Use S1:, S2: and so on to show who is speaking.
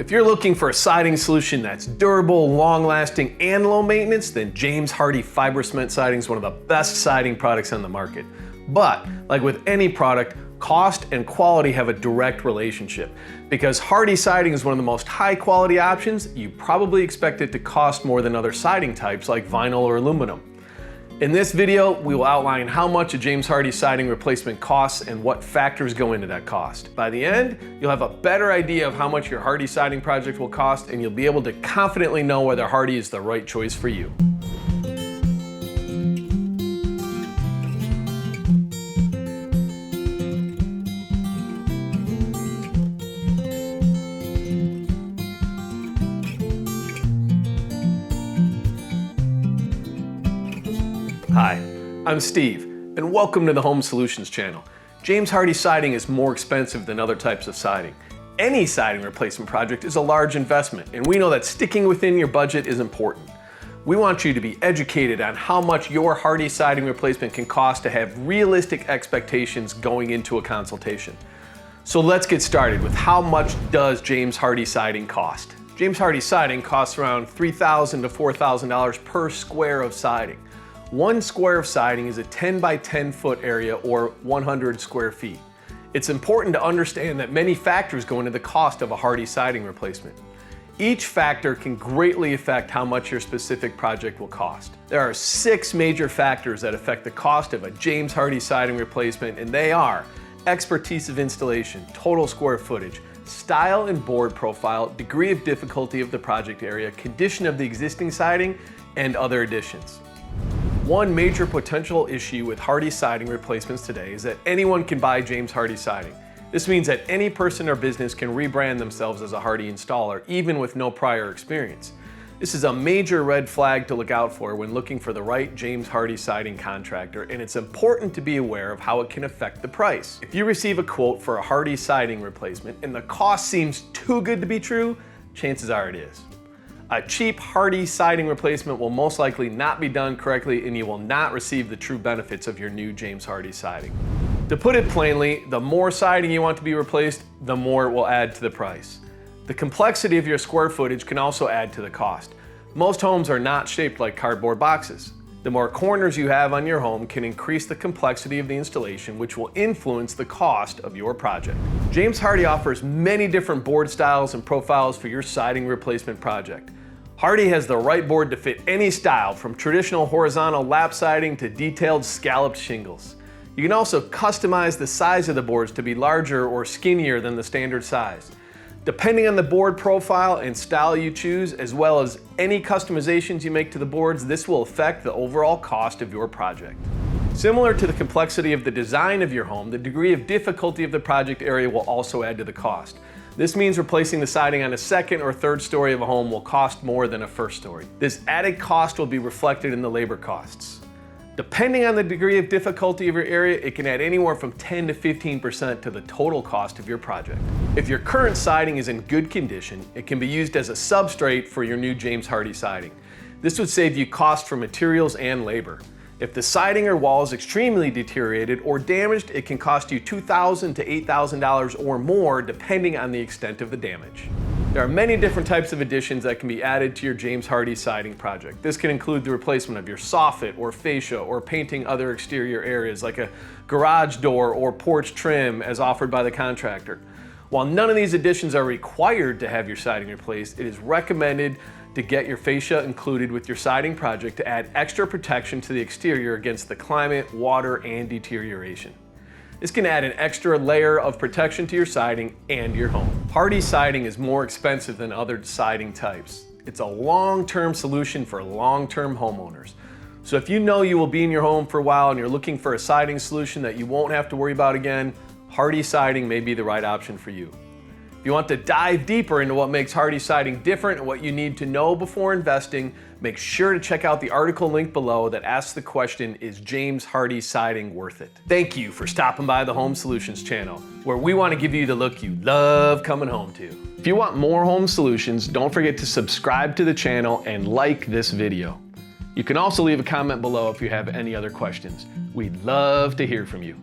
S1: If you're looking for a siding solution that's durable, long-lasting, and low maintenance, then James Hardie fiber cement siding is one of the best siding products on the market. But, like with any product, cost and quality have a direct relationship. Because Hardie siding is one of the most high-quality options, you probably expect it to cost more than other siding types like vinyl or aluminum. In this video, we will outline how much a James Hardie siding replacement costs and what factors go into that cost. By the end, you'll have a better idea of how much your Hardie siding project will cost, and you'll be able to confidently know whether Hardie is the right choice for you. Hi, I'm Steve, and welcome to the Home Solutions channel. James Hardie siding is more expensive than other types of siding. Any siding replacement project is a large investment, and we know that sticking within your budget is important. We want you to be educated on how much your Hardie siding replacement can cost to have realistic expectations going into a consultation. So let's get started with how much does James Hardie siding cost? James Hardie siding costs around $3,000 to $4,000 per square of siding. 1 square of siding is a 10 by 10 foot area or 100 square feet. It's important to understand that many factors go into the cost of a Hardie siding replacement. Each factor can greatly affect how much your specific project will cost. There are 6 major factors that affect the cost of a James Hardie siding replacement, and they are expertise of installation, total square footage, style and board profile, degree of difficulty of the project area, condition of the existing siding, and other additions. One major potential issue with Hardie siding replacements today is that anyone can buy James Hardie siding. This means that any person or business can rebrand themselves as a Hardie installer, even with no prior experience. This is a major red flag to look out for when looking for the right James Hardie siding contractor, and it's important to be aware of how it can affect the price. If you receive a quote for a Hardie siding replacement and the cost seems too good to be true, chances are it is. A cheap Hardie siding replacement will most likely not be done correctly, and you will not receive the true benefits of your new James Hardie siding. To put it plainly, the more siding you want to be replaced, the more it will add to the price. The complexity of your square footage can also add to the cost. Most homes are not shaped like cardboard boxes. The more corners you have on your home can increase the complexity of the installation, which will influence the cost of your project. James Hardie offers many different board styles and profiles for your siding replacement project. Hardie has the right board to fit any style, from traditional horizontal lap siding to detailed scalloped shingles. You can also customize the size of the boards to be larger or skinnier than the standard size. Depending on the board profile and style you choose, as well as any customizations you make to the boards, this will affect the overall cost of your project. Similar to the complexity of the design of your home, the degree of difficulty of the project area will also add to the cost. This means replacing the siding on a second or third story of a home will cost more than a first story. This added cost will be reflected in the labor costs. Depending on the degree of difficulty of your area, it can add anywhere from 10 to 15% to the total cost of your project. If your current siding is in good condition, it can be used as a substrate for your new James Hardie siding. This would save you cost for materials and labor. If the siding or wall is extremely deteriorated or damaged, it can cost you $2,000 to $8,000 or more, depending on the extent of the damage. There are many different types of additions that can be added to your James Hardie siding project. This can include the replacement of your soffit or fascia, or painting other exterior areas like a garage door or porch trim as offered by the contractor. While none of these additions are required to have your siding replaced, it is recommended to get your fascia included with your siding project to add extra protection to the exterior against the climate, water, and deterioration. This can add an extra layer of protection to your siding and your home. Hardie siding is more expensive than other siding types. It's a long-term solution for long-term homeowners. So if you know you will be in your home for a while and you're looking for a siding solution that you won't have to worry about again, Hardie siding may be the right option for you. If you want to dive deeper into what makes Hardie siding different and what you need to know before investing, make sure to check out the article linked below that asks the question, is James Hardie siding worth it? Thank you for stopping by the Home Solutions channel, where we want to give you the look you love coming home to. If you want more home solutions, don't forget to subscribe to the channel and like this video. You can also leave a comment below if you have any other questions. We'd love to hear from you.